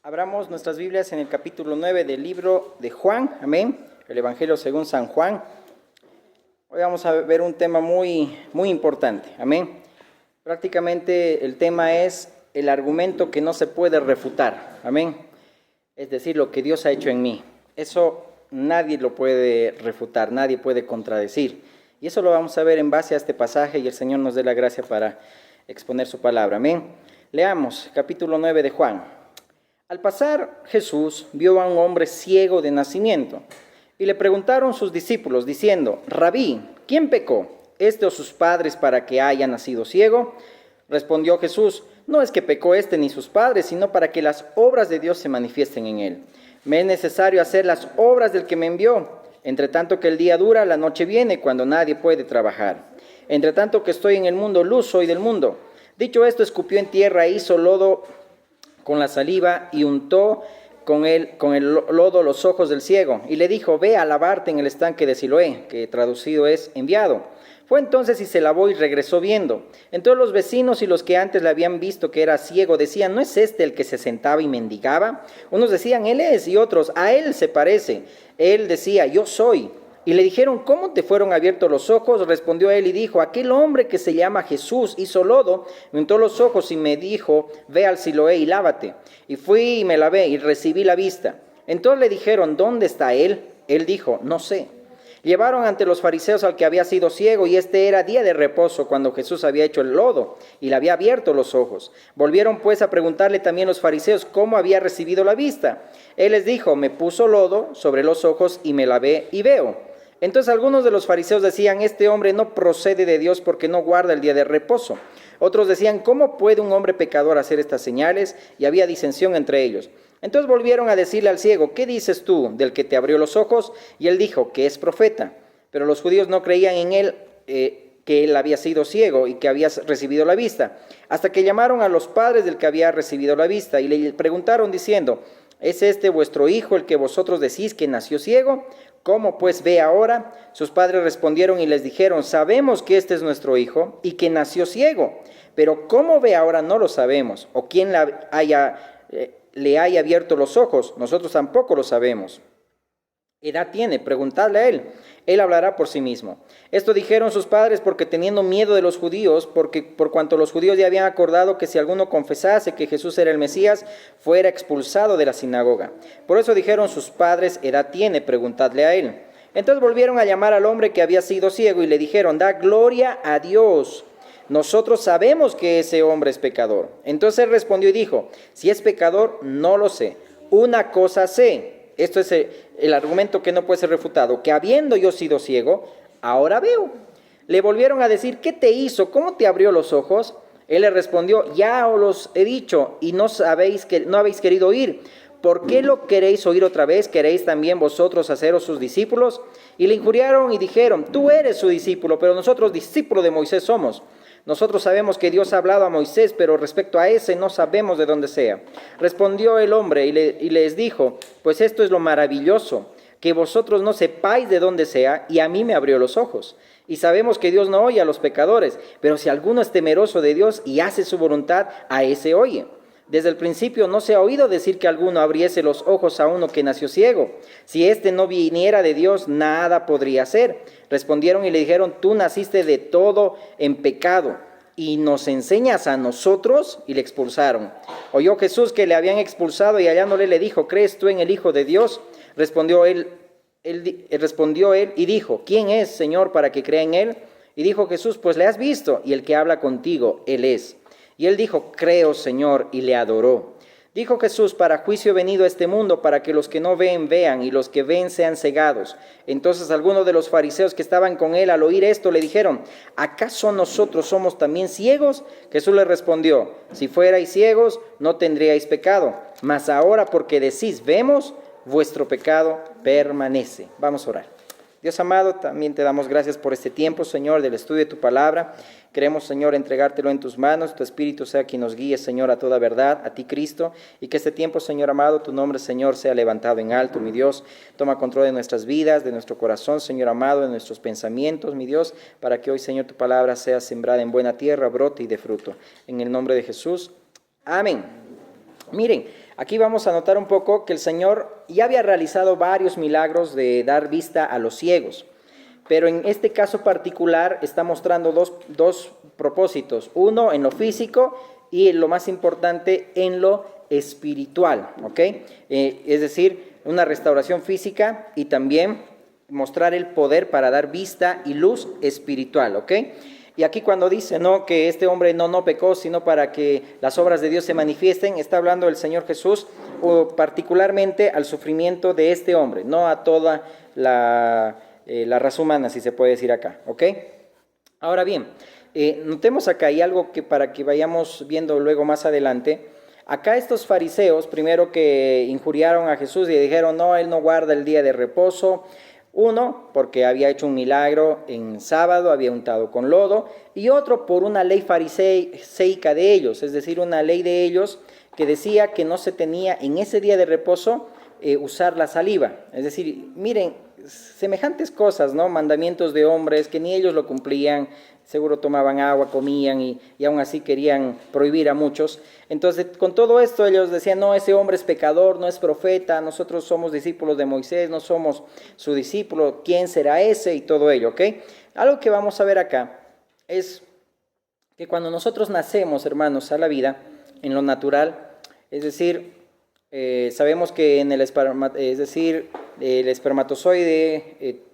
Abramos nuestras Biblias en el capítulo 9 del libro de Juan, amén, el Evangelio según San Juan. Hoy vamos a ver un tema muy importante, amén. Prácticamente el tema es el argumento que no se puede refutar, amén. Es decir, lo que Dios ha hecho en mí. Eso nadie lo puede refutar, nadie puede contradecir. Y eso lo vamos a ver en base a este pasaje y el Señor nos dé la gracia para exponer su palabra, amén. Leamos capítulo 9 de Juan. Al pasar, Jesús vio a un hombre ciego de nacimiento y le preguntaron sus discípulos diciendo: Rabí, ¿quién pecó, este o sus padres, para que haya nacido ciego? Respondió Jesús: no es que pecó este ni sus padres, sino para que las obras de Dios se manifiesten en él. Me es necesario hacer las obras del que me envió. Entre tanto que el día dura, la noche viene cuando nadie puede trabajar. Entre tanto que estoy en el mundo, luz soy del mundo. Dicho esto, escupió en tierra e hizo lodo con la saliva y untó con el lodo los ojos del ciego y le dijo: ve a lavarte en el estanque de Siloé, que traducido es enviado. Fue entonces y se lavó y regresó viendo. Entonces los vecinos y los que antes le habían visto que era ciego decían: ¿no es este el que se sentaba y mendigaba? Unos decían: él es, y otros: a él se parece. Él decía: yo soy. Y le dijeron: ¿cómo te fueron abiertos los ojos? Respondió él y dijo: aquel hombre que se llama Jesús hizo lodo, me untó los ojos y me dijo: ve al Siloé y lávate. Y fui y me lavé y recibí la vista. Entonces le dijeron: ¿dónde está él? Él dijo: no sé. Llevaron ante los fariseos al que había sido ciego, y este era día de reposo cuando Jesús había hecho el lodo y le había abierto los ojos. Volvieron pues a preguntarle también los fariseos cómo había recibido la vista. Él les dijo: me puso lodo sobre los ojos y me lavé y veo. Entonces algunos de los fariseos decían: este hombre no procede de Dios porque no guarda el día de reposo. Otros decían: ¿cómo puede un hombre pecador hacer estas señales? Y había disensión entre ellos. Entonces volvieron a decirle al ciego: ¿qué dices tú del que te abrió los ojos? Y él dijo que es profeta. Pero los judíos no creían en él, que él había sido ciego y que había recibido la vista, hasta que llamaron a los padres del que había recibido la vista y le preguntaron diciendo: ¿es este vuestro hijo el que vosotros decís que nació ciego? ¿Cómo pues ve ahora? Sus padres respondieron y les dijeron: sabemos que este es nuestro hijo y que nació ciego, pero cómo ve ahora no lo sabemos, o quién le haya abierto los ojos, nosotros tampoco lo sabemos. ¿Edad tiene? Preguntadle a él. Él hablará por sí mismo. Esto dijeron sus padres porque teniendo miedo de los judíos, porque por cuanto los judíos ya habían acordado que si alguno confesase que Jesús era el Mesías, fuera expulsado de la sinagoga. Por eso dijeron sus padres: ¿edad tiene? Preguntadle a él. Entonces volvieron a llamar al hombre que había sido ciego y le dijeron: da gloria a Dios. Nosotros sabemos que ese hombre es pecador. Entonces él respondió y dijo: si es pecador, no lo sé. Una cosa sé. Esto es el argumento que no puede ser refutado: que habiendo yo sido ciego, ahora veo. Le volvieron a decir: ¿qué te hizo? ¿Cómo te abrió los ojos? Él le respondió: ya os los he dicho y no habéis querido oír. ¿Por qué lo queréis oír otra vez? ¿Queréis también vosotros haceros sus discípulos? Y le injuriaron y dijeron: tú eres su discípulo, pero nosotros discípulos de Moisés somos. Nosotros sabemos que Dios ha hablado a Moisés, pero respecto a ese no sabemos de dónde sea. Respondió el hombre y les dijo: pues esto es lo maravilloso, que vosotros no sepáis de dónde sea, y a mí me abrió los ojos. Y sabemos que Dios no oye a los pecadores, pero si alguno es temeroso de Dios y hace su voluntad, a ese oye. Desde el principio no se ha oído decir que alguno abriese los ojos a uno que nació ciego. Si éste no viniera de Dios, nada podría hacer. Respondieron y le dijeron: tú naciste de todo en pecado, y nos enseñas a nosotros. Y le expulsaron. Oyó Jesús que le habían expulsado, y hallándole le dijo: ¿crees tú en el Hijo de Dios? Respondió él y dijo: ¿quién es, Señor, para que crea en él? Y dijo Jesús: pues le has visto, y el que habla contigo, él es. Y él dijo: creo, Señor, y le adoró. Dijo Jesús: para juicio he venido a este mundo, para que los que no ven, vean, y los que ven sean cegados. Entonces algunos de los fariseos que estaban con él al oír esto le dijeron: ¿acaso nosotros somos también ciegos? Jesús les respondió: si fuerais ciegos, no tendríais pecado, mas ahora porque decís vemos, vuestro pecado permanece. Vamos a orar. Dios amado, también te damos gracias por este tiempo, Señor, del estudio de tu palabra. Queremos, Señor, entregártelo en tus manos. Tu Espíritu sea quien nos guíe, Señor, a toda verdad, a ti, Cristo. Y que este tiempo, Señor amado, tu nombre, Señor, sea levantado en alto, mi Dios. Toma control de nuestras vidas, de nuestro corazón, Señor amado, de nuestros pensamientos, mi Dios, para que hoy, Señor, tu palabra sea sembrada en buena tierra, brote y dé fruto. En el nombre de Jesús. Amén. Miren, aquí vamos a notar un poco que el Señor ya había realizado varios milagros de dar vista a los ciegos, pero en este caso particular está mostrando dos propósitos, uno en lo físico y lo más importante en lo espiritual, ¿ok? Es decir, una restauración física y también mostrar el poder para dar vista y luz espiritual, ¿ok? Y aquí cuando dice, ¿no?, que este hombre no pecó, sino para que las obras de Dios se manifiesten, está hablando el Señor Jesús particularmente al sufrimiento de este hombre, no a toda la raza humana, si se puede decir acá, ¿ok? Ahora bien, notemos acá hay algo que para que vayamos viendo luego más adelante. Acá estos fariseos, primero que injuriaron a Jesús y dijeron, no, él no guarda el día de reposo. Uno, porque había hecho un milagro en sábado, había untado con lodo, y otro por una ley fariseica de ellos, es decir, una ley de ellos que decía que no se tenía en ese día de reposo usar la saliva. Es decir, miren, semejantes cosas, ¿no? Mandamientos de hombres que ni ellos lo cumplían, seguro tomaban agua, comían y aún así querían prohibir a muchos. Entonces, con todo esto ellos decían, no, ese hombre es pecador, no es profeta, nosotros somos discípulos de Moisés, no somos su discípulo, ¿quién será ese? Y todo ello, ¿ok? Algo que vamos a ver acá es que cuando nosotros nacemos, hermanos, a la vida, en lo natural, es decir, sabemos que en el espermatozoide,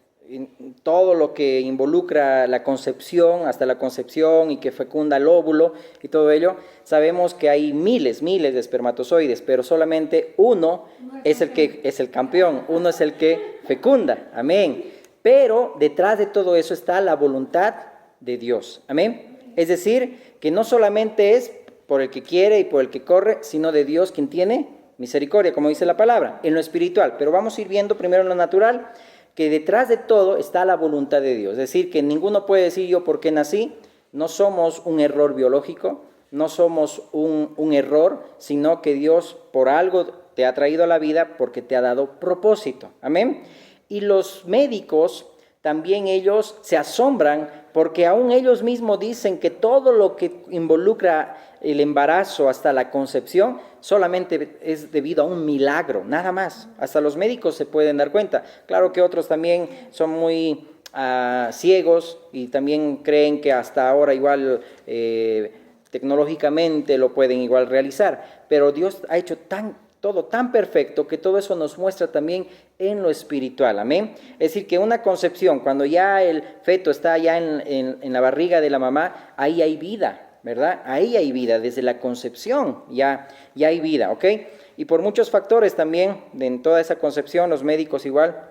todo lo que involucra la concepción, hasta la concepción y que fecunda el óvulo y todo ello, sabemos que hay miles de espermatozoides, pero solamente uno es el que es el campeón, uno es el que fecunda, amén. Pero detrás de todo eso está la voluntad de Dios, amén. Es decir, que no solamente es por el que quiere y por el que corre, sino de Dios quien tiene misericordia, como dice la palabra, en lo espiritual. Pero vamos a ir viendo primero en lo natural, que detrás de todo está la voluntad de Dios. Es decir, que ninguno puede decir yo por qué nací, no somos un error biológico, no somos un error, sino que Dios por algo te ha traído a la vida porque te ha dado propósito. Amén. Y los médicos también ellos se asombran porque aún ellos mismos dicen que todo lo que involucra el embarazo hasta la concepción solamente es debido a un milagro, nada más. Hasta los médicos se pueden dar cuenta. Claro que otros también son muy ciegos y también creen que hasta ahora igual tecnológicamente lo pueden igual realizar, pero Dios ha hecho todo tan perfecto que todo eso nos muestra también en lo espiritual, amén. Es decir, que una concepción, cuando ya el feto está ya en la barriga de la mamá, ahí hay vida, ¿verdad? Ahí hay vida, desde la concepción ya hay vida, ¿ok? Y por muchos factores también, en toda esa concepción, los médicos igual,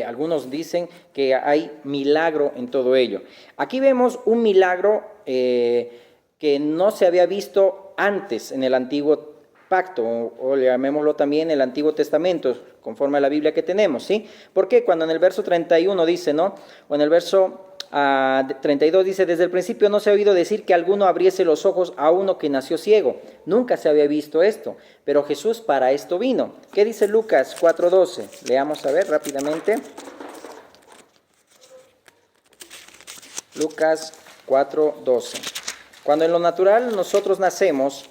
algunos dicen que hay milagro en todo ello. Aquí vemos un milagro que no se había visto antes en el Antiguo Pacto, o llamémoslo también el Antiguo Testamento, conforme a la Biblia que tenemos, ¿sí? Porque cuando en el verso 31 dice, ¿no? O en el verso 32 dice, desde el principio no se ha oído decir que alguno abriese los ojos a uno que nació ciego. Nunca se había visto esto, pero Jesús para esto vino. ¿Qué dice Lucas 4:12? Leamos a ver rápidamente. Lucas 4:12. Cuando en lo natural nosotros nacemos,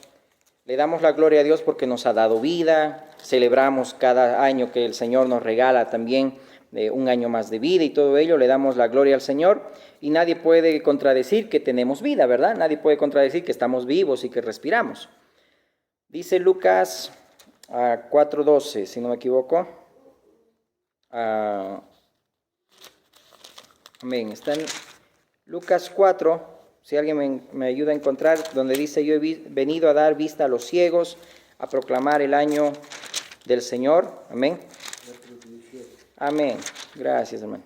le damos la gloria a Dios porque nos ha dado vida, celebramos cada año que el Señor nos regala también un año más de vida y todo ello, le damos la gloria al Señor y nadie puede contradecir que tenemos vida, ¿verdad? Nadie puede contradecir que estamos vivos y que respiramos. Dice Lucas 4:12, si no me equivoco. Amén. Está en Lucas 4. Si alguien me ayuda a encontrar, donde dice, yo he venido a dar vista a los ciegos, a proclamar el año del Señor. Amén. Amén. Gracias, hermano.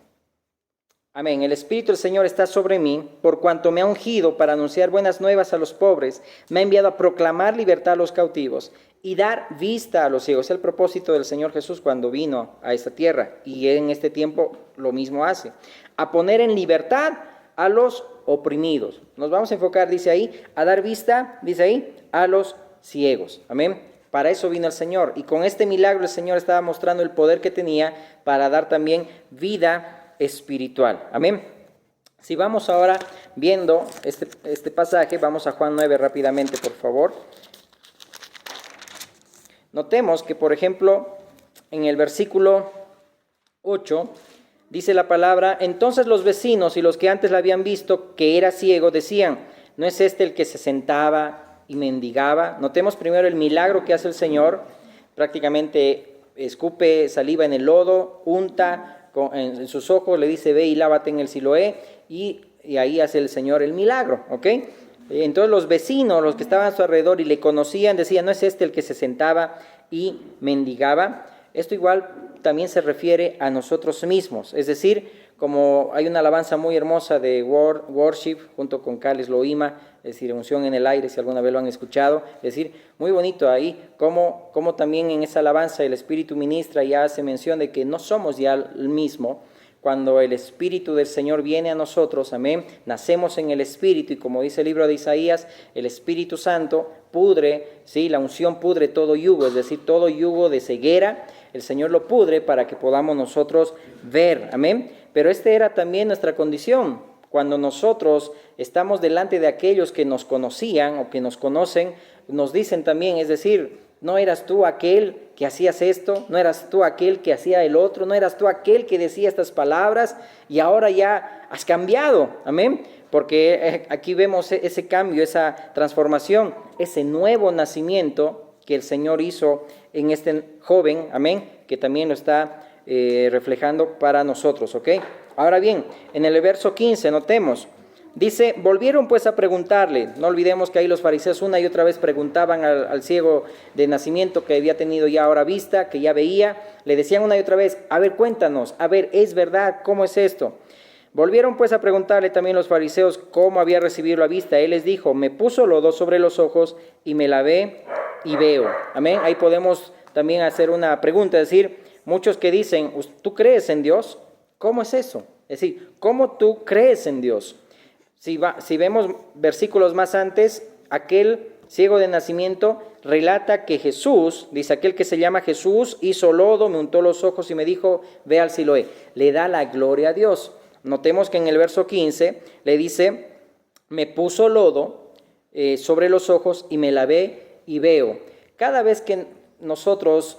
Amén. El Espíritu del Señor está sobre mí, por cuanto me ha ungido para anunciar buenas nuevas a los pobres, me ha enviado a proclamar libertad a los cautivos y dar vista a los ciegos. Es el propósito del Señor Jesús cuando vino a esta tierra, y en este tiempo lo mismo hace. A poner en libertad a los oprimidos. Nos vamos a enfocar, dice ahí, a dar vista, dice ahí, a los ciegos. Amén. Para eso vino el Señor. Y con este milagro el Señor estaba mostrando el poder que tenía para dar también vida espiritual. Amén. Si vamos ahora viendo este pasaje, vamos a Juan 9 rápidamente, por favor. Notemos que, por ejemplo, en el versículo 8, dice la palabra: entonces los vecinos y los que antes la habían visto, que era ciego, decían, ¿no es este el que se sentaba y mendigaba? Notemos primero el milagro que hace el Señor. Prácticamente escupe saliva en el lodo, unta en sus ojos, le dice, ve y lávate en el Siloé, y ahí hace el Señor el milagro, ¿ok? Entonces los vecinos, los que estaban a su alrededor y le conocían, decían, ¿no es este el que se sentaba y mendigaba? Esto igual también se refiere a nosotros mismos, es decir, como hay una alabanza muy hermosa de worship junto con Carles Loima, es decir, unción en el aire, si alguna vez lo han escuchado, es decir, muy bonito ahí, como también en esa alabanza el Espíritu ministra y hace mención de que no somos ya el mismo. Cuando el Espíritu del Señor viene a nosotros, amén, nacemos en el Espíritu, y como dice el libro de Isaías, el Espíritu Santo pudre, ¿sí? La unción pudre todo yugo, es decir, todo yugo de ceguera, el Señor lo pudre para que podamos nosotros ver, amén. Pero esta era también nuestra condición. Cuando nosotros estamos delante de aquellos que nos conocían o que nos conocen, nos dicen también, es decir, no eras tú aquel que hacías esto, no eras tú aquel que hacía el otro, no eras tú aquel que decía estas palabras y ahora ya has cambiado, amén. Porque aquí vemos ese cambio, esa transformación, ese nuevo nacimiento que el Señor hizo en este joven, amén, que también lo está reflejando para nosotros, ¿ok? Ahora bien, en el verso 15 notemos, dice, volvieron pues a preguntarle. No olvidemos que ahí los fariseos una y otra vez preguntaban al ciego de nacimiento que había tenido ya ahora vista, que ya veía, le decían una y otra vez, a ver, cuéntanos, a ver, ¿es verdad? ¿Cómo es esto? Volvieron pues a preguntarle también los fariseos cómo había recibido la vista. Él les dijo, me puso lodo sobre los ojos y me lavé y veo. Amén. Ahí podemos también hacer una pregunta, es decir, muchos que dicen, ¿tú crees en Dios? ¿Cómo es eso? Es decir, ¿cómo tú crees en Dios? Si vemos versículos más antes, aquel ciego de nacimiento relata que Jesús, dice, aquel que se llama Jesús, hizo lodo, me untó los ojos y me dijo, ve al Siloé. Le da la gloria a Dios. Notemos que en el verso 15 le dice, me puso lodo sobre los ojos y me lavé y veo. Cada vez que nosotros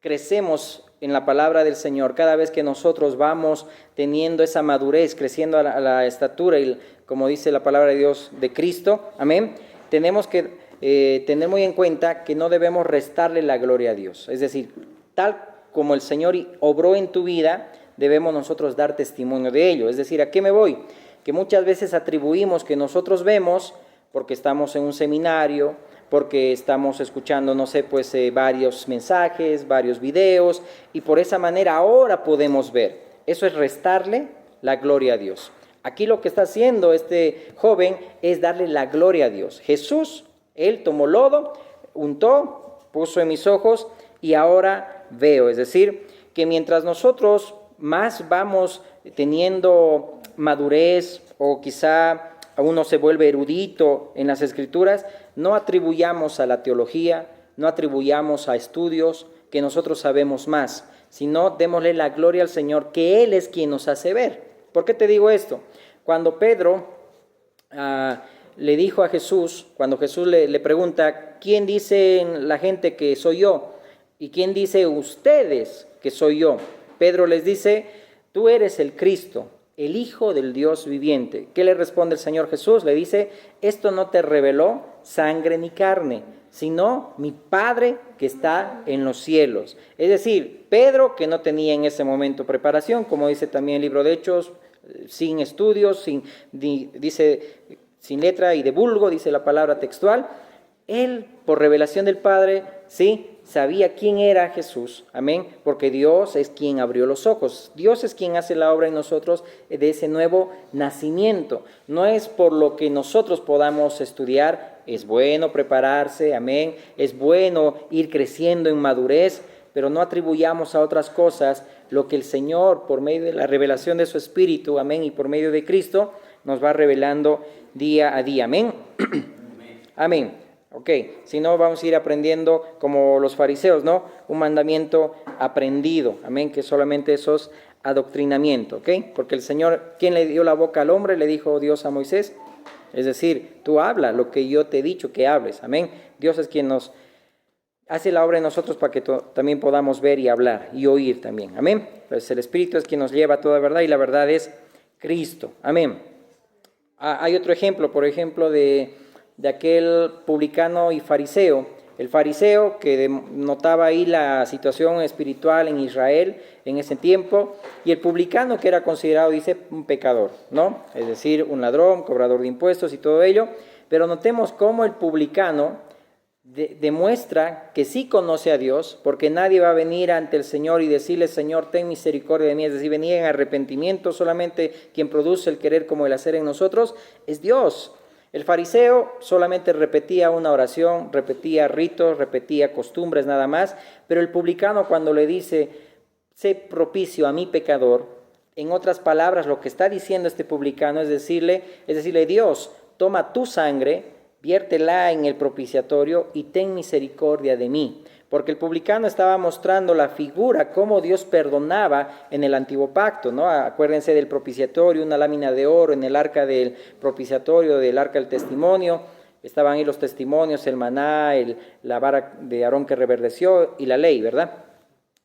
crecemos en la palabra del Señor, cada vez que nosotros vamos teniendo esa madurez, creciendo a la estatura, y como dice la palabra de Dios, de Cristo, amén, tenemos que tener muy en cuenta que no debemos restarle la gloria a Dios. Es decir, tal como el Señor obró en tu vida, debemos nosotros dar testimonio de ello. Es decir, ¿a qué me voy? Que muchas veces atribuimos que nosotros vemos porque estamos en un seminario, porque estamos escuchando, no sé, pues varios mensajes, varios videos, y por esa manera ahora podemos ver. Eso es restarle la gloria a Dios. Aquí lo que está haciendo este joven es darle la gloria a Dios. Jesús, él tomó lodo, untó, puso en mis ojos y ahora veo. Es decir, que mientras nosotros más vamos teniendo madurez o quizá uno se vuelve erudito en las Escrituras, no atribuyamos a la teología, no atribuyamos a estudios que nosotros sabemos más, sino démosle la gloria al Señor, que Él es quien nos hace ver. ¿Por qué te digo esto? Cuando Pedro le dijo a Jesús, cuando Jesús le pregunta, ¿quién dice la gente que soy yo? ¿Y quién dice ustedes que soy yo? Pedro les dice, tú eres el Cristo, el Hijo del Dios viviente. ¿Qué le responde el Señor Jesús? Le dice, esto no te reveló sangre ni carne, sino mi Padre que está en los cielos. Es decir, Pedro, que no tenía en ese momento preparación, como dice también el libro de Hechos, sin estudios, dice sin letra y de vulgo, dice la palabra textual, él, por revelación del Padre, sí, sabía quién era Jesús, amén, porque Dios es quien abrió los ojos. Dios es quien hace la obra en nosotros de ese nuevo nacimiento. No es por lo que nosotros podamos estudiar, es bueno prepararse, amén, es bueno ir creciendo en madurez, pero no atribuyamos a otras cosas lo que el Señor, por medio de la revelación de su Espíritu, amén, y por medio de Cristo, nos va revelando día a día, amén. Amén. Ok, si no vamos a ir aprendiendo como los fariseos, ¿no? Un mandamiento aprendido, amén, que solamente eso es adoctrinamiento, ¿ok? Porque el Señor, ¿quién le dio la boca al hombre? Le dijo Dios a Moisés. Es decir, tú habla lo que yo te he dicho que hables, amén. Dios es quien nos hace la obra en nosotros para que también podamos ver y hablar y oír también. Amén. Pues el Espíritu es quien nos lleva a toda verdad y la verdad es Cristo. Amén. Hay otro ejemplo, por ejemplo, de aquel publicano y fariseo. El fariseo que notaba ahí la situación espiritual en Israel en ese tiempo, y el publicano que era considerado, dice, un pecador, ¿no? Es decir, un ladrón, cobrador de impuestos y todo ello. Pero notemos cómo el publicano demuestra que sí conoce a Dios, porque nadie va a venir ante el Señor y decirle: Señor, ten misericordia de mí. Es decir, venir en arrepentimiento. Solamente quien produce el querer como el hacer en nosotros es Dios. El fariseo solamente repetía una oración, repetía ritos, repetía costumbres nada más, pero el publicano, cuando le dice: sé propicio a mi pecador, en otras palabras, lo que está diciendo este publicano es decirle: Dios, toma tu sangre, viértela en el propiciatorio y ten misericordia de mí. Porque el publicano estaba mostrando la figura, cómo Dios perdonaba en el antiguo pacto, ¿no? Acuérdense del propiciatorio, una lámina de oro en el arca del propiciatorio, del arca del testimonio. Estaban ahí los testimonios, el maná, la vara de Aarón que reverdeció y la ley, ¿verdad?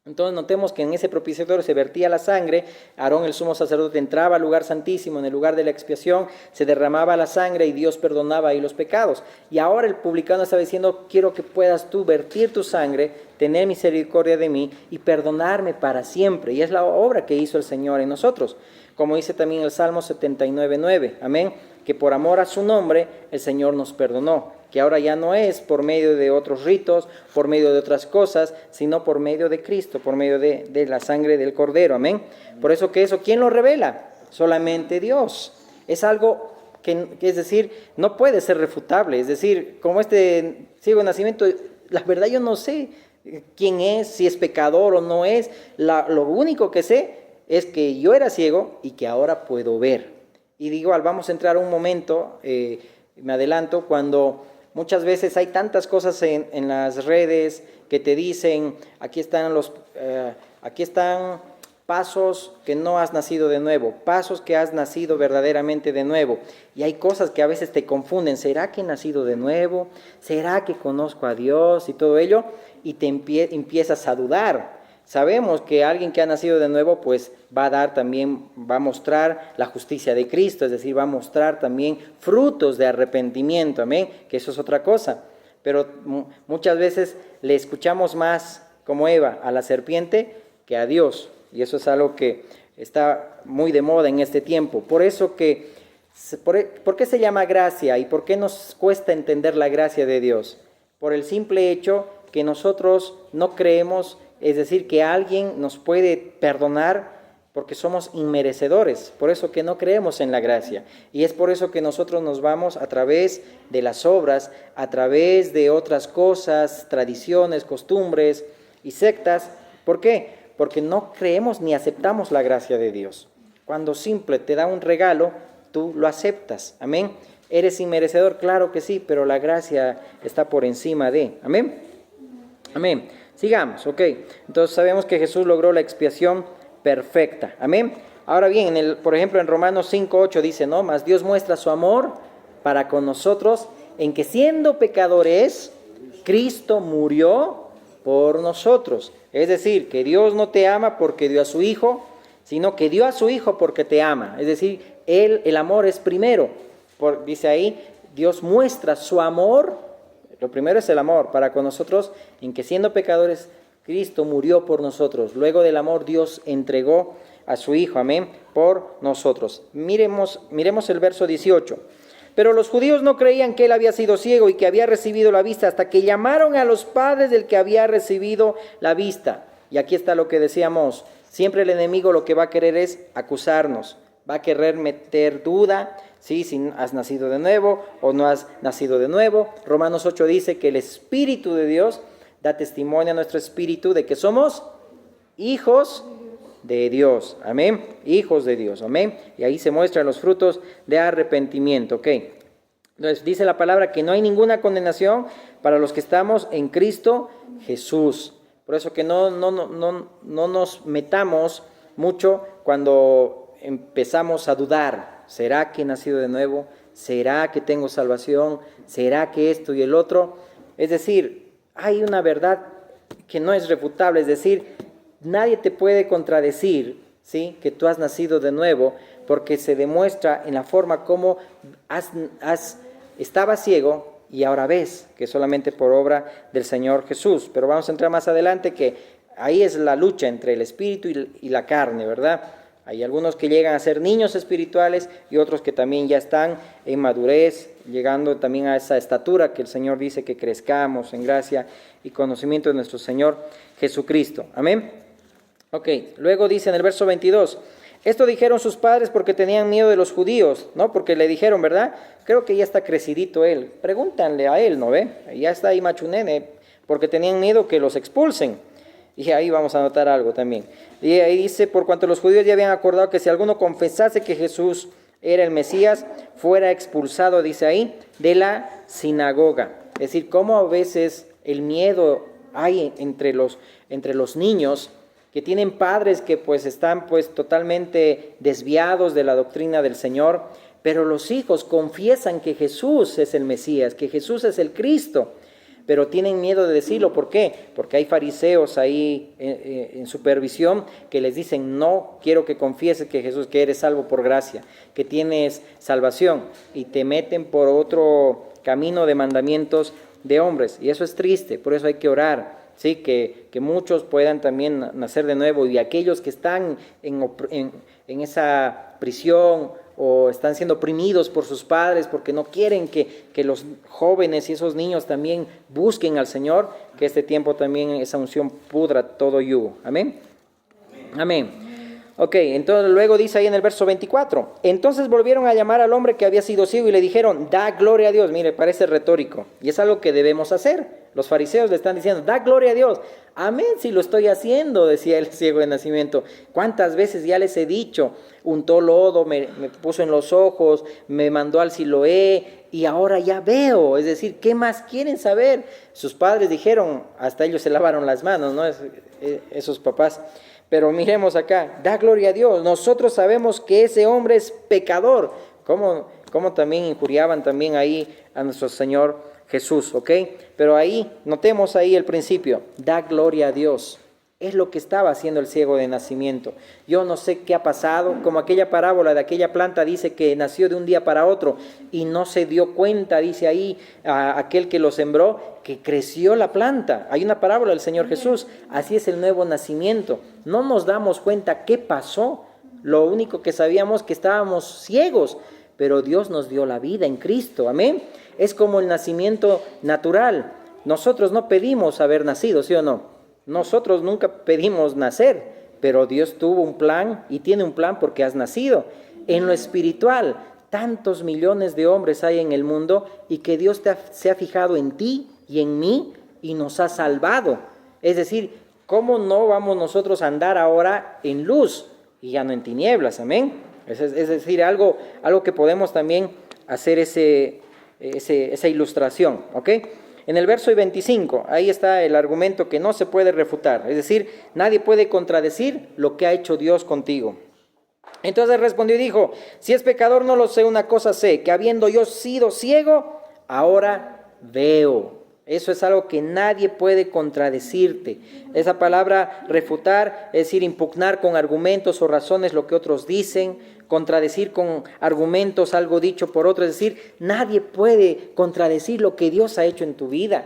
Entonces notemos que en ese propiciatorio se vertía la sangre. Aarón, el sumo sacerdote, entraba al lugar santísimo, en el lugar de la expiación, se derramaba la sangre y Dios perdonaba ahí los pecados. Y ahora el publicano está diciendo: quiero que puedas tú vertir tu sangre, tener misericordia de mí y perdonarme para siempre. Y es la obra que hizo el Señor en nosotros, como dice también el Salmo 79:9, amén, que por amor a su nombre el Señor nos perdonó, que ahora ya no es por medio de otros ritos, por medio de otras cosas, sino por medio de Cristo, por medio de la sangre del Cordero, amén. Por eso que eso, ¿quién lo revela? Solamente Dios. Es algo que es decir, no puede ser refutable. Es decir, como este ciego de nacimiento, la verdad yo no sé quién es, si es pecador o no es. Lo único que sé es que yo era ciego y que ahora puedo ver. Y digo, vamos a entrar un momento, me adelanto, cuando muchas veces hay tantas cosas en las redes que te dicen: aquí están pasos que no has nacido de nuevo, pasos que has nacido verdaderamente de nuevo. Y hay cosas que a veces te confunden: ¿será que he nacido de nuevo? ¿Será que conozco a Dios? Y todo ello, y te empiezas a dudar. Sabemos que alguien que ha nacido de nuevo, pues va a mostrar la justicia de Cristo, es decir, va a mostrar también frutos de arrepentimiento, amén, que eso es otra cosa. Pero muchas veces le escuchamos más, como Eva, a la serpiente que a Dios, y eso es algo que está muy de moda en este tiempo. Por eso que, ¿por qué se llama gracia y por qué nos cuesta entender la gracia de Dios? Por el simple hecho que nosotros no creemos. Es decir, que alguien nos puede perdonar porque somos inmerecedores. Por eso que no creemos en la gracia. Y es por eso que nosotros nos vamos a través de las obras, a través de otras cosas, tradiciones, costumbres y sectas. ¿Por qué? Porque no creemos ni aceptamos la gracia de Dios. Cuando simple te da un regalo, tú lo aceptas. Amén. ¿Eres inmerecedor? Claro que sí, pero la gracia está por encima de. Amén. Amén. Sigamos, ok. Entonces sabemos que Jesús logró la expiación perfecta. Amén. Ahora bien, por ejemplo, en Romanos 5:8 dice, ¿no? Mas Dios muestra su amor para con nosotros en que siendo pecadores, Cristo murió por nosotros. Es decir, que Dios no te ama porque dio a su Hijo, sino que dio a su Hijo porque te ama. Es decir, el amor es primero. Dice ahí, Dios muestra su amor. Lo primero es el amor para con nosotros, en que siendo pecadores, Cristo murió por nosotros. Luego del amor, Dios entregó a su Hijo, amén, por nosotros. Miremos el verso 18. Pero los judíos no creían que él había sido ciego y que había recibido la vista, hasta que llamaron a los padres del que había recibido la vista. Y aquí está lo que decíamos, siempre el enemigo lo que va a querer es acusarnos, va a querer meter duda, ¿sí? Si has nacido de nuevo o no has nacido de nuevo. Romanos 8 dice que el Espíritu de Dios da testimonio a nuestro espíritu de que somos hijos de Dios. Amén. Hijos de Dios. Amén. Y ahí se muestran los frutos de arrepentimiento. Ok. Entonces dice la palabra que no hay ninguna condenación para los que estamos en Cristo Jesús. Por eso que no nos metamos mucho cuando empezamos a dudar. ¿Será que he nacido de nuevo? ¿Será que tengo salvación? ¿Será que esto y el otro? Es decir, hay una verdad que no es refutable, es decir, nadie te puede contradecir, ¿sí?, que tú has nacido de nuevo, porque se demuestra en la forma como estabas ciego y ahora ves, que es solamente por obra del Señor Jesús. Pero vamos a entrar más adelante, que ahí es la lucha entre el espíritu y la carne, ¿verdad? Hay algunos que llegan a ser niños espirituales y otros que también ya están en madurez, llegando también a esa estatura que el Señor dice que crezcamos en gracia y conocimiento de nuestro Señor Jesucristo. Amén. Ok, luego dice en el verso 22, esto dijeron sus padres porque tenían miedo de los judíos, ¿no? Porque le dijeron, ¿verdad? Creo que ya está crecidito él. Pregúntanle a él, ¿no ve? Ya está ahí machunene, porque tenían miedo que los expulsen. Y ahí vamos a notar algo también. Y ahí dice, por cuanto los judíos ya habían acordado que si alguno confesase que Jesús era el Mesías, fuera expulsado, dice ahí, de la sinagoga. Es decir, cómo a veces el miedo hay entre los niños que tienen padres que pues están pues totalmente desviados de la doctrina del Señor, pero los hijos confiesan que Jesús es el Mesías, que Jesús es el Cristo, pero tienen miedo de decirlo. ¿Por qué? Porque hay fariseos ahí en supervisión que les dicen, no quiero que confieses que Jesús, que eres salvo por gracia, que tienes salvación, y te meten por otro camino de mandamientos de hombres, y eso es triste. Por eso hay que orar, ¿sí? Que muchos puedan también nacer de nuevo, y aquellos que están en esa prisión o están siendo oprimidos por sus padres porque no quieren que los jóvenes y esos niños también busquen al Señor, que este tiempo también esa unción pudra todo yugo. Amén. Amén. Ok, entonces luego dice ahí en el verso 24, entonces volvieron a llamar al hombre que había sido ciego y le dijeron, da gloria a Dios. Mire, parece retórico, y es algo que debemos hacer. Los fariseos le están diciendo, da gloria a Dios. Amén, si lo estoy haciendo, decía el ciego de nacimiento. ¿Cuántas veces ya les he dicho? Untó lodo, me puso en los ojos, me mandó al Siloé, y ahora ya veo. Es decir, ¿qué más quieren saber? Sus padres dijeron, hasta ellos se lavaron las manos, ¿no? Esos papás. Pero miremos acá, da gloria a Dios. Nosotros sabemos que ese hombre es pecador. ¿Cómo también injuriaban también ahí a nuestro Señor Jesús, ¿ok? Pero ahí, notemos ahí el principio, da gloria a Dios. Es lo que estaba haciendo el ciego de nacimiento. Yo no sé qué ha pasado, como aquella parábola de aquella planta dice que nació de un día para otro y no se dio cuenta, dice ahí aquel que lo sembró, que creció la planta. Hay una parábola del Señor Jesús, así es el nuevo nacimiento. No nos damos cuenta qué pasó, lo único que sabíamos que estábamos ciegos, pero Dios nos dio la vida en Cristo, amén. Es como el nacimiento natural. Nosotros no pedimos haber nacido, ¿sí o no? Nosotros nunca pedimos nacer, pero Dios tuvo un plan y tiene un plan porque has nacido. En lo espiritual, tantos millones de hombres hay en el mundo y que Dios se ha fijado en ti y en mí y nos ha salvado. Es decir, ¿cómo no vamos nosotros a andar ahora en luz y ya no en tinieblas? Amén. Es decir, algo que podemos también hacer esa ilustración, ¿ok? En el verso 25, ahí está el argumento que no se puede refutar. Es decir, nadie puede contradecir lo que ha hecho Dios contigo. Entonces respondió y dijo, si es pecador no lo sé, una cosa sé, que habiendo yo sido ciego, ahora veo. Eso es algo que nadie puede contradecirte. Esa palabra refutar, es decir, impugnar con argumentos o razones lo que otros dicen, contradecir con argumentos algo dicho por otros, es decir, nadie puede contradecir lo que Dios ha hecho en tu vida.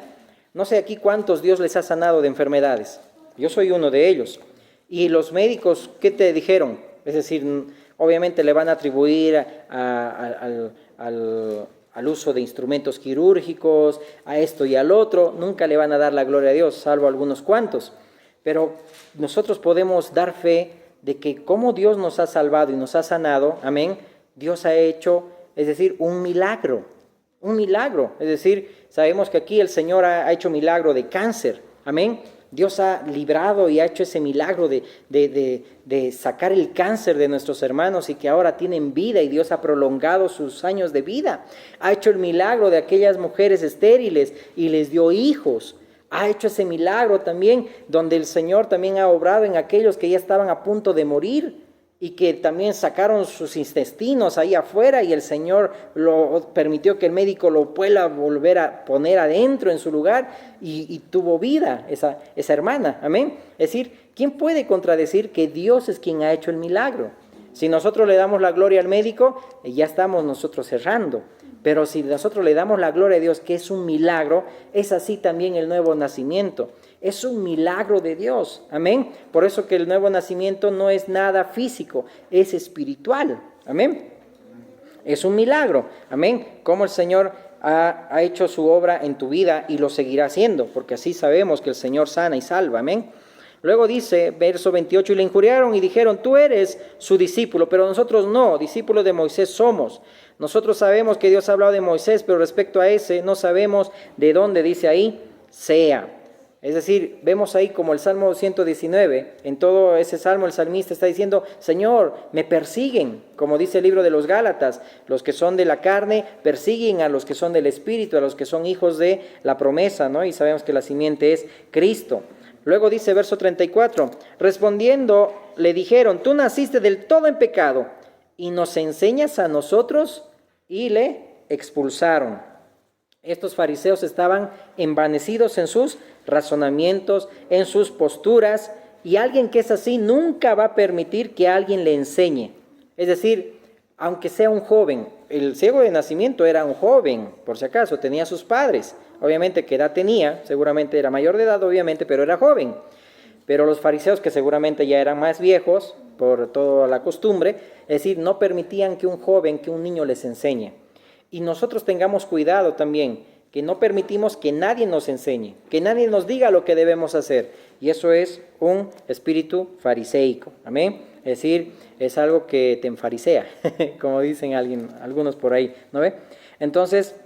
No sé aquí cuántos Dios les ha sanado de enfermedades. Yo soy uno de ellos. Y los médicos, ¿qué te dijeron? Es decir, obviamente le van a atribuir al uso de instrumentos quirúrgicos, a esto y al otro. Nunca le van a dar la gloria a Dios, salvo algunos cuantos. Pero nosotros podemos dar fe de que como Dios nos ha salvado y nos ha sanado, amén, Dios ha hecho, es decir, un milagro, es decir, sabemos que aquí el Señor ha hecho milagro de cáncer, amén, Dios ha librado y ha hecho ese milagro de sacar el cáncer de nuestros hermanos y que ahora tienen vida y Dios ha prolongado sus años de vida, ha hecho el milagro de aquellas mujeres estériles y les dio hijos. Ha hecho ese milagro también, donde el Señor también ha obrado en aquellos que ya estaban a punto de morir. y que también sacaron sus intestinos ahí afuera y el Señor lo permitió que el médico lo pueda volver a poner adentro en su lugar y tuvo vida esa hermana, amén. Es decir, ¿quién puede contradecir que Dios es quien ha hecho el milagro? Si nosotros le damos la gloria al médico, ya estamos nosotros errando. Pero si nosotros le damos la gloria a Dios, que es un milagro, es así también el nuevo nacimiento. Es un milagro de Dios, amén. Por eso que el nuevo nacimiento no es nada físico, es espiritual, amén. Es un milagro, amén. Como el Señor ha hecho su obra en tu vida y lo seguirá haciendo, porque así sabemos que el Señor sana y salva, amén. Luego dice, verso 28, y le injuriaron y dijeron, tú eres su discípulo, pero nosotros no, discípulos de Moisés somos. Nosotros sabemos que Dios ha hablado de Moisés, pero respecto a ese no sabemos de dónde dice ahí, sea. Es decir, vemos ahí como el Salmo 119, en todo ese salmo el salmista está diciendo, Señor, me persiguen, como dice el libro de los Gálatas, los que son de la carne persiguen a los que son del Espíritu, a los que son hijos de la promesa, ¿no? Y sabemos que la simiente es Cristo. Luego dice verso 34, respondiendo le dijeron, tú naciste del todo en pecado y nos enseñas a nosotros, y le expulsaron. Estos fariseos estaban envanecidos en sus razonamientos, en sus posturas, y alguien que es así nunca va a permitir que alguien le enseñe. Es decir, aunque sea un joven, el ciego de nacimiento era un joven, por si acaso, tenía sus padres. Obviamente, ¿qué edad tenía? Seguramente era mayor de edad, obviamente, pero era joven. Pero los fariseos, que seguramente ya eran más viejos, por toda la costumbre, es decir, no permitían que un joven, que un niño les enseñe. Y nosotros tengamos cuidado también, que no permitimos que nadie nos enseñe, que nadie nos diga lo que debemos hacer. Y eso es un espíritu fariseico, amén. Es decir, es algo que te enfarisea, como dicen algunos por ahí, ¿no ve? Entonces,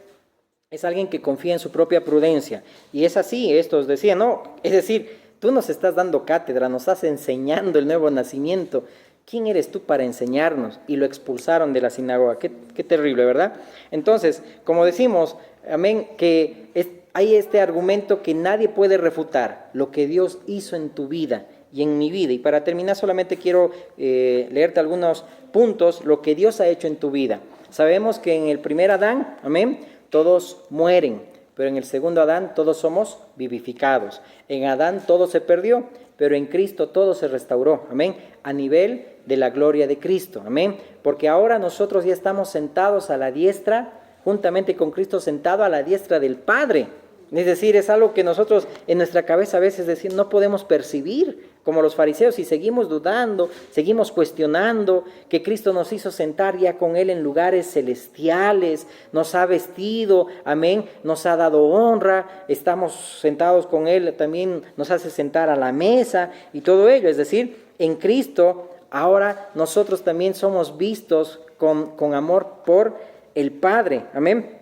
es alguien que confía en su propia prudencia. Y es así, estos decían, no, es decir, tú nos estás dando cátedra, nos estás enseñando el nuevo nacimiento. ¿Quién eres tú para enseñarnos? Y lo expulsaron de la sinagoga. Qué terrible, ¿verdad? Entonces, como decimos, amén, que hay este argumento que nadie puede refutar, lo que Dios hizo en tu vida y en mi vida. Y para terminar solamente quiero leerte algunos puntos, lo que Dios ha hecho en tu vida. Sabemos que en el primer Adán, amén, todos mueren, pero en el segundo Adán todos somos vivificados. En Adán todo se perdió, pero en Cristo todo se restauró, amén, a nivel de la gloria de Cristo, amén, porque ahora nosotros ya estamos sentados a la diestra, juntamente con Cristo sentado a la diestra del Padre. Es decir, es algo que nosotros en nuestra cabeza a veces no podemos percibir, como los fariseos, y seguimos dudando, seguimos cuestionando que Cristo nos hizo sentar ya con Él en lugares celestiales, nos ha vestido, amén, nos ha dado honra, estamos sentados con Él, también nos hace sentar a la mesa y todo ello. Es decir, en Cristo ahora nosotros también somos vistos con amor por el Padre, amén.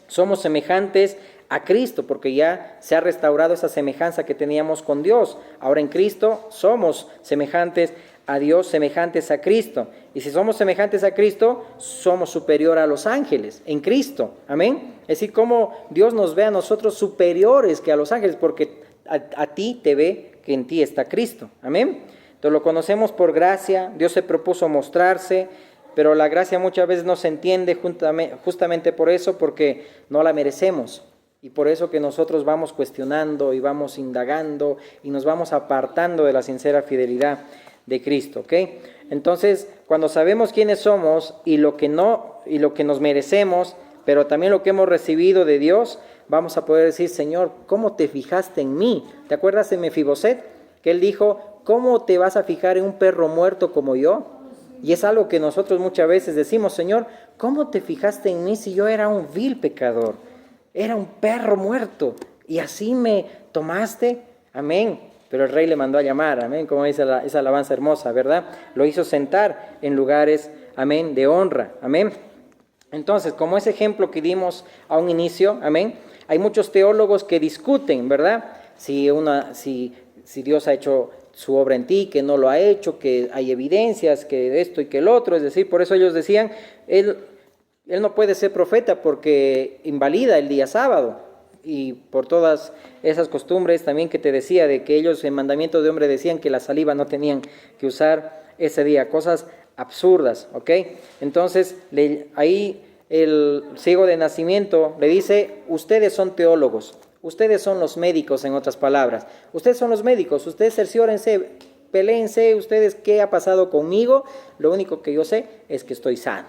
Somos semejantes a Cristo, porque ya se ha restaurado esa semejanza que teníamos con Dios. Ahora en Cristo somos semejantes a Dios, semejantes a Cristo. Y si somos semejantes a Cristo, somos superior a los ángeles, en Cristo. Amén. Es decir, como Dios nos ve a nosotros superiores que a los ángeles, porque a ti te ve que en ti está Cristo. Amén. Entonces lo conocemos por gracia. Dios se propuso mostrarse, pero la gracia muchas veces no se entiende justamente por eso, porque no la merecemos. Y por eso que nosotros vamos cuestionando y vamos indagando y nos vamos apartando de la sincera fidelidad de Cristo, ¿ok? Entonces, cuando sabemos quiénes somos y lo que nos merecemos, pero también lo que hemos recibido de Dios, vamos a poder decir, Señor, ¿cómo te fijaste en mí? ¿Te acuerdas de Mefiboset? Que él dijo, ¿cómo te vas a fijar en un perro muerto como yo? Y es algo que nosotros muchas veces decimos, Señor, ¿cómo te fijaste en mí si yo era un vil pecador? Era un perro muerto y así me tomaste, amén. Pero el rey le mandó a llamar, amén, como dice esa alabanza hermosa, ¿verdad? Lo hizo sentar en lugares, amén, de honra, amén. Entonces, como ese ejemplo que dimos a un inicio, amén, hay muchos teólogos que discuten, ¿verdad? Si Dios ha hecho su obra en ti, que no lo ha hecho, que hay evidencias, que esto y que el otro, es decir, por eso ellos decían, Él no puede ser profeta porque invalida el día sábado. y por todas esas costumbres también que te decía, de que ellos en mandamiento de hombre decían que la saliva no tenían que usar ese día, cosas absurdas, ¿ok? Entonces ahí el ciego de nacimiento le dice, ustedes son teólogos, ustedes son los médicos, en otras palabras, ustedes son los médicos, ustedes cerciórense, peléense, ustedes qué ha pasado conmigo, lo único que yo sé es que estoy sano,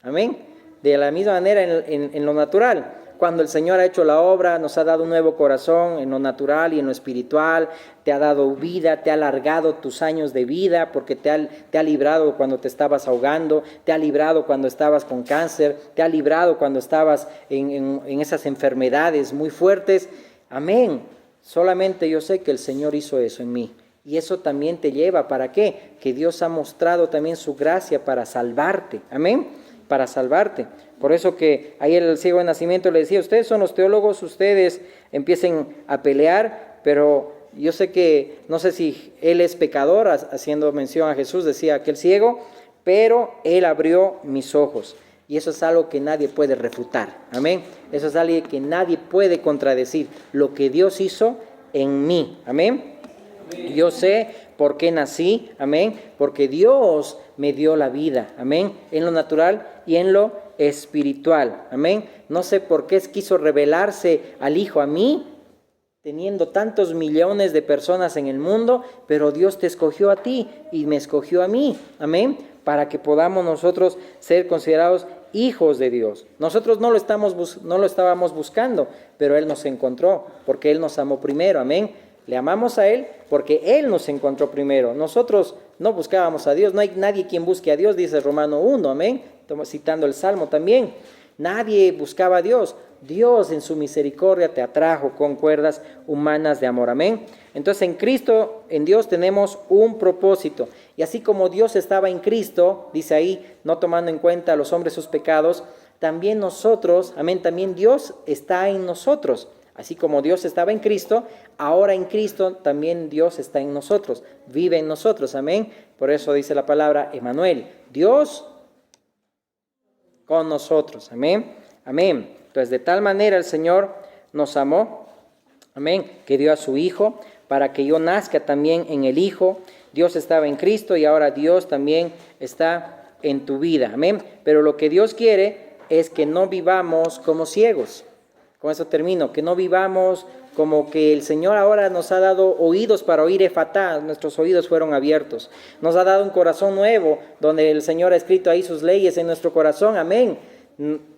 amén. De la misma manera en lo natural, cuando el Señor ha hecho la obra, nos ha dado un nuevo corazón en lo natural y en lo espiritual, te ha dado vida, te ha alargado tus años de vida, porque te ha librado cuando te estabas ahogando, te ha librado cuando estabas con cáncer, te ha librado cuando estabas en esas enfermedades muy fuertes. Amén. Solamente yo sé que el Señor hizo eso en mí. Y eso también te lleva, ¿para qué? Que Dios ha mostrado también su gracia para salvarte. Amén. Para salvarte. Por eso que ahí el ciego de nacimiento le decía, ustedes son los teólogos, ustedes empiecen a pelear, pero yo sé que, no sé si él es pecador, haciendo mención a Jesús, decía aquel ciego, pero él abrió mis ojos. Y eso es algo que nadie puede refutar. Amén. Eso es algo que nadie puede contradecir. Lo que Dios hizo en mí. Amén. Yo sé por qué nací, amén, porque Dios me dio la vida, amén, en lo natural y en lo espiritual, amén. No sé por qué quiso revelarse al Hijo a mí, teniendo tantos millones de personas en el mundo, pero Dios te escogió a ti y me escogió a mí, amén, para que podamos nosotros ser considerados hijos de Dios. Nosotros no lo estábamos buscando, pero Él nos encontró, porque Él nos amó primero, amén. Le amamos a Él porque Él nos encontró primero. Nosotros no buscábamos a Dios. No hay nadie quien busque a Dios, dice Romano 1, amén. Citando el Salmo también. Nadie buscaba a Dios. Dios en su misericordia te atrajo con cuerdas humanas de amor, amén. Entonces en Cristo, en Dios tenemos un propósito. Y así como Dios estaba en Cristo, dice ahí, no tomando en cuenta a los hombres sus pecados, también nosotros, amén, también Dios está en nosotros. Así como Dios estaba en Cristo, ahora en Cristo también Dios está en nosotros, vive en nosotros, amén. Por eso dice la palabra Emmanuel, Dios con nosotros, amén, amén. Entonces de tal manera el Señor nos amó, amén, que dio a su Hijo para que yo nazca también en el Hijo. Dios estaba en Cristo y ahora Dios también está en tu vida, amén. Pero lo que Dios quiere es que no vivamos como ciegos. Con eso termino, que no vivamos como que el Señor ahora nos ha dado oídos para oír efatá, nuestros oídos fueron abiertos. Nos ha dado un corazón nuevo, donde el Señor ha escrito ahí sus leyes en nuestro corazón, amén.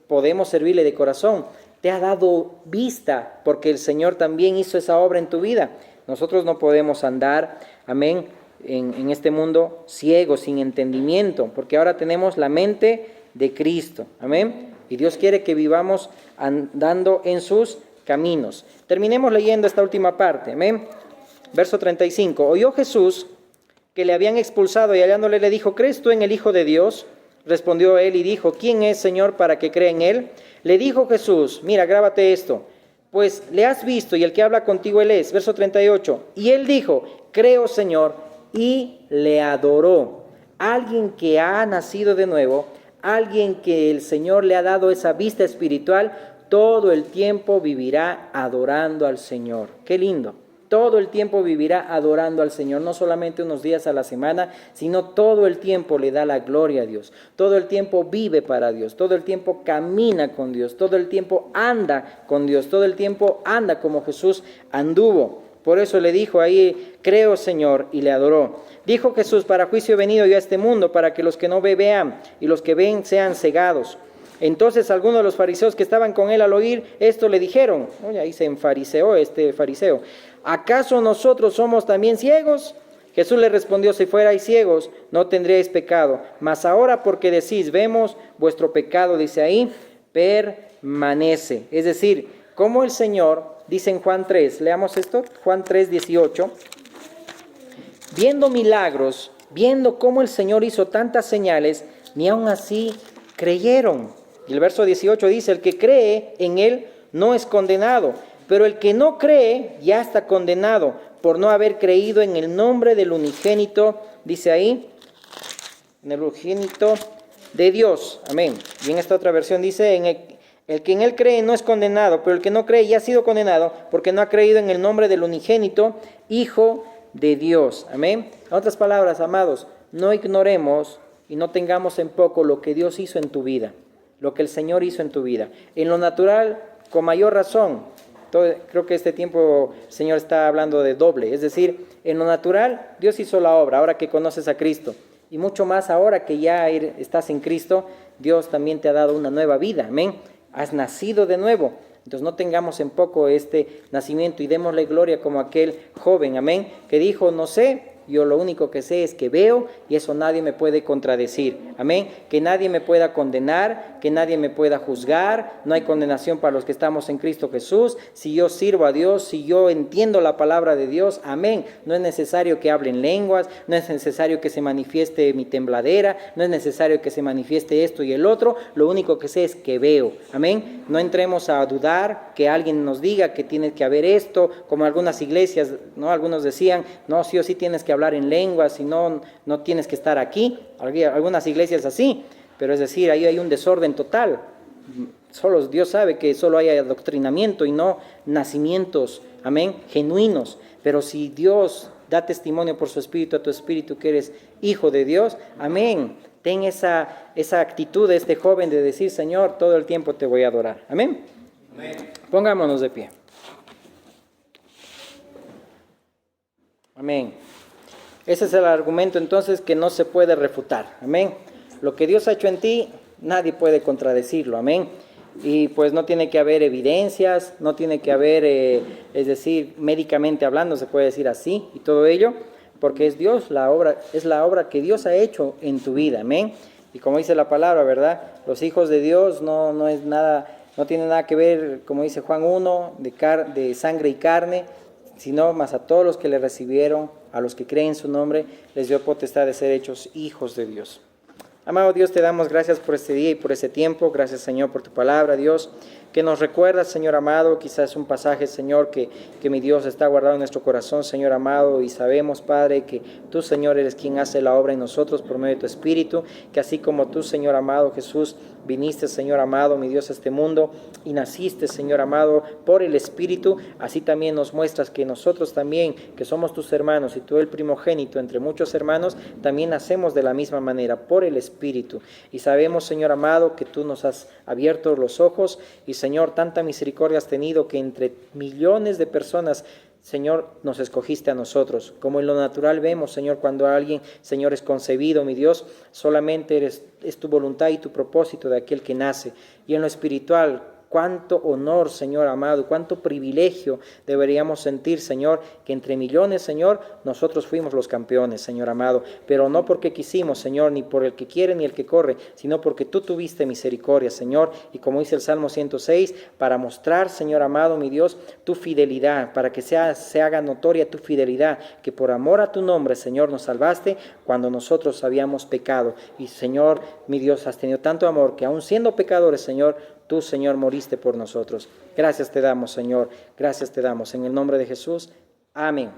Podemos servirle de corazón. Te ha dado vista, porque el Señor también hizo esa obra en tu vida. Nosotros no podemos andar, amén, en este mundo ciegos, sin entendimiento, porque ahora tenemos la mente de Cristo, amén. Y Dios quiere que vivamos andando en sus caminos. Terminemos leyendo esta última parte. Amén. Verso 35. Oyó Jesús que le habían expulsado y hallándole le dijo, ¿crees tú en el Hijo de Dios? Respondió él y dijo, ¿quién es, Señor, para que crea en él? Le dijo Jesús, mira, grábate esto, pues le has visto y el que habla contigo él es. Verso 38. Y él dijo, creo, Señor, y le adoró. Alguien que ha nacido de nuevo, alguien que el Señor le ha dado esa vista espiritual, todo el tiempo vivirá adorando al Señor. Qué lindo. Todo el tiempo vivirá adorando al Señor, no solamente unos días a la semana, sino todo el tiempo le da la gloria a Dios. Todo el tiempo vive para Dios, todo el tiempo camina con Dios, todo el tiempo anda con Dios, todo el tiempo anda como Jesús anduvo. Por eso le dijo ahí, creo, Señor, y le adoró. Dijo Jesús, para juicio he venido yo a este mundo, para que los que no ven vean, y los que ven sean cegados. Entonces algunos de los fariseos que estaban con él al oír esto le dijeron, oye, ahí se enfariseó este fariseo, ¿acaso nosotros somos también ciegos? Jesús le respondió, si fuerais ciegos, no tendríais pecado, mas ahora porque decís, vemos, vuestro pecado, dice ahí, permanece. Es decir, como el Señor, dice en Juan 3, leamos esto, Juan 3, 18, viendo milagros, viendo cómo el Señor hizo tantas señales, ni aun así creyeron. Y el verso 18 dice, el que cree en él no es condenado, pero el que no cree ya está condenado por no haber creído en el nombre del unigénito, dice ahí, en el unigénito de Dios. Amén. Y en esta otra versión dice, El que en él cree no es condenado, pero el que no cree ya ha sido condenado porque no ha creído en el nombre del unigénito Hijo de Dios. Amén. En otras palabras, amados, no ignoremos y no tengamos en poco lo que Dios hizo en tu vida, lo que el Señor hizo en tu vida. En lo natural, con mayor razón. Creo que este tiempo el Señor está hablando de doble, es decir, en lo natural Dios hizo la obra, ahora que conoces a Cristo, y mucho más ahora que ya estás en Cristo, Dios también te ha dado una nueva vida, amén, has nacido de nuevo. Entonces no tengamos en poco este nacimiento y démosle gloria como aquel joven, amén, que dijo, no sé, yo lo único que sé es que veo y eso nadie me puede contradecir, amén, que nadie me pueda condenar, que nadie me pueda juzgar, no hay condenación para los que estamos en Cristo Jesús, si yo sirvo a Dios, si yo entiendo la palabra de Dios, amén, no es necesario que hable en lenguas, no es necesario que se manifieste mi tembladera, no es necesario que se manifieste esto y el otro, lo único que sé es que veo, amén, no entremos a dudar que alguien nos diga que tiene que haber esto, como algunas iglesias, ¿no? Algunos decían, no, sí o sí tienes que hablar en lenguas, si no, no tienes que estar aquí. Algunas iglesias así, pero es decir, ahí hay un desorden total. Solo Dios sabe que solo hay adoctrinamiento y no nacimientos, amén, genuinos. Pero si Dios da testimonio por su espíritu a tu espíritu que eres hijo de Dios, amén. Ten esa actitud de este joven de decir, Señor, todo el tiempo te voy a adorar. Amén. Amén. Pongámonos de pie. Amén. Ese es el argumento entonces que no se puede refutar. Amén. Lo que Dios ha hecho en ti, nadie puede contradecirlo. Amén. Y pues no tiene que haber evidencias, no tiene que haber, es decir, médicamente hablando, se puede decir así, y todo ello, porque es Dios la obra, es la obra que Dios ha hecho en tu vida. Amén. Y como dice la palabra, ¿verdad? Los hijos de Dios no es nada, no tiene nada que ver, como dice Juan 1, de sangre y carne, sino más a todos los que le recibieron, a los que creen en su nombre, les dio potestad de ser hechos hijos de Dios. Amado Dios, te damos gracias por este día y por este tiempo. Gracias, Señor, por tu palabra, Dios, que nos recuerda, Señor amado, quizás un pasaje, Señor, que mi Dios está guardado en nuestro corazón, Señor amado, y sabemos, Padre, que tú, Señor, eres quien hace la obra en nosotros por medio de tu Espíritu, que así como tú, Señor amado, Jesús, viniste, Señor amado, mi Dios, a este mundo y naciste, Señor amado, por el Espíritu, así también nos muestras que nosotros también, que somos tus hermanos y tú el primogénito entre muchos hermanos, también nacemos de la misma manera, por el Espíritu. Y sabemos, Señor amado, que tú nos has abierto los ojos y, Señor, tanta misericordia has tenido que entre millones de personas, Señor, nos escogiste a nosotros. Como en lo natural vemos, Señor, cuando alguien, Señor, es concebido, mi Dios, solamente es tu voluntad y tu propósito de aquel que nace. Y en lo espiritual, cuánto honor, Señor amado, cuánto privilegio deberíamos sentir, Señor, que entre millones, Señor, nosotros fuimos los campeones, Señor amado, pero no porque quisimos, Señor, ni por el que quiere ni el que corre, sino porque tú tuviste misericordia, Señor, y como dice el Salmo 106, para mostrar, Señor amado, mi Dios, tu fidelidad, para que se haga notoria tu fidelidad, que por amor a tu nombre, Señor, nos salvaste cuando nosotros habíamos pecado. Y, Señor, mi Dios, has tenido tanto amor que aun siendo pecadores, Señor, tú, Señor, moriste por nosotros. Gracias te damos, Señor. Gracias te damos. En el nombre de Jesús. Amén.